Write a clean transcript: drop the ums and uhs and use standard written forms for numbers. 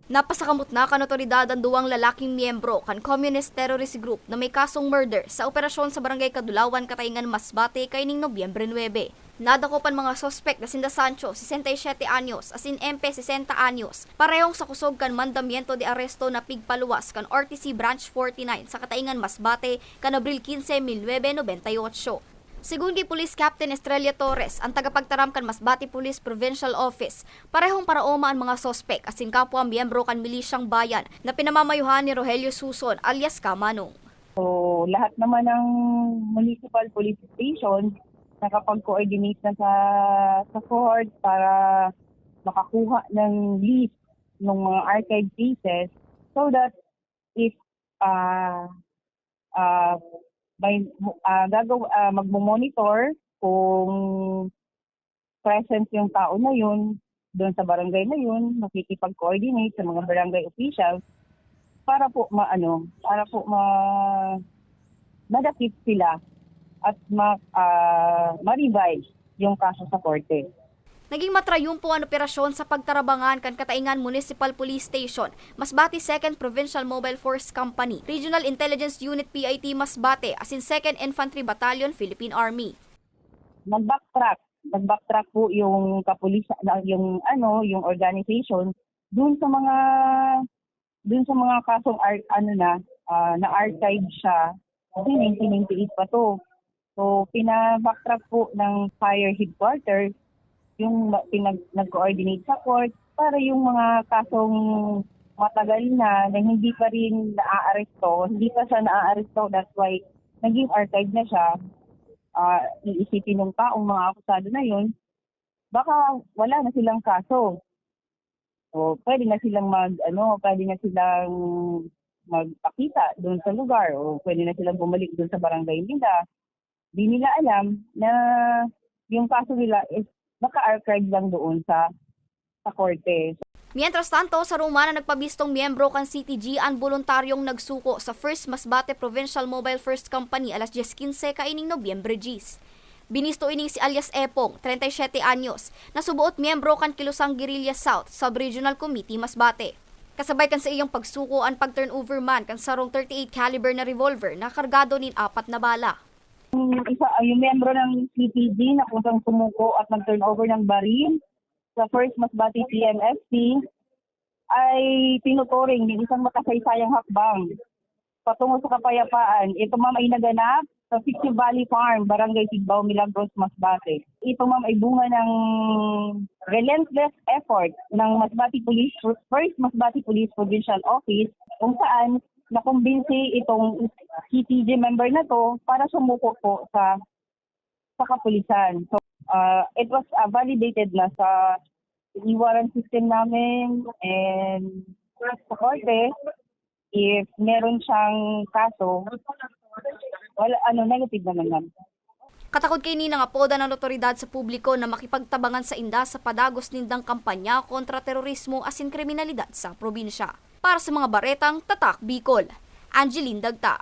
Napasakamot na kan otoridad ang duwang lalaking miyembro kan Communist Terrorist Group na may kasong murder sa operasyon sa Barangay Kadulawan, Katayngan, Masbate kaining Nobyembre 9. Nadakopan mga sospek na sinda Sancho, 67 anyos, asin MP, 60 anyos, parehong sa kusog kan mandamiento de aresto na pigpaluwas kan RTC Branch 49 sa Katayngan, Masbate kan Abril 15, 1998. Sigun kay Police Captain Estrella Torres, ang tagapagtaram kan Masbate Police Provincial Office, parehong paraoma ang mga sospek asin kapwa miyembro kan milisyang bayan na pinamamayuhan ni Rogelio Suson alias Kamanong. So, lahat naman ng municipal police station nakapag-coordinate na sa court para makakuha ng list ng mga archive cases so that if magmo-monitor kung present yung tao na yun doon sa barangay na yun, makikipag-coordinate sa mga barangay officials para po madakip sila at ma-revise yung kaso sa korte. Naging matrayumpo ang operasyon sa pagtarabangan kan Katayngan Municipal Police Station, Masbate 2nd Provincial Mobile Force Company, Regional Intelligence Unit PIT Masbate, asin 2nd Infantry Battalion, Philippine Army. Nag-backtrack po yung kapulisan, yung organization dun sa mga kasong na-archive siya kasi 1998 pa to. So pina-backtrack po ng fire headquarters yung nag-coordinate sa court para yung mga kasong matagal na hindi pa rin hindi pa siya naaaresto, that's why naging archive na siya. Iisipin ng taong mga akusado na yun, baka wala na silang kaso. So pwede na silang magpakita doon sa lugar o pwede na silang bumalik doon sa barangay nila. Di nila alam na yung kaso nila is naka-archive lang doon sa korte. Mientras tanto, sa Roma na nagpabistong miyembro kan CTG ang voluntaryong nagsuko sa 1st Masbate Provincial Mobile First Company alas 10:15 kaining Nobyembre 10. Binisto ining si alias Epong, 37 anyos, na subuot miyembro kan Kilusang Guerrilla South Sub-Regional Committee Masbate. Kasabay kan sa iyong pagsuko ang pag-turnover man kan sarong 38 caliber na revolver na kargado nin 4 na bala. Yung miyembro ng CTG na kung sumuko at nag-turnover ng baril sa 1st Masbate PMFC ay tinuturing ng isang makasaysayang hakbang patungo sa kapayapaan. Ito ma'am ay naganap sa Fictive Valley Farm, Barangay Tigbao, Milagros, Masbate. Ito ma'am ay bunga ng relentless effort ng First Masbate Police Provincial Office kung saan nakumbinsi itong CTG member na to para sumuko po sa kapulisan. So it was validated na sa e-warrant system namin and sa korte. If meron siyang kaso, negative naman naman. Katakod kay nina nga poda ng otoridad sa publiko na makipagtabangan sa inda sa padagos nindang kampanya kontra terorismo asin kriminalidad sa probinsya. Para sa mga baretang Tatak Bicol, Angeline Dagta.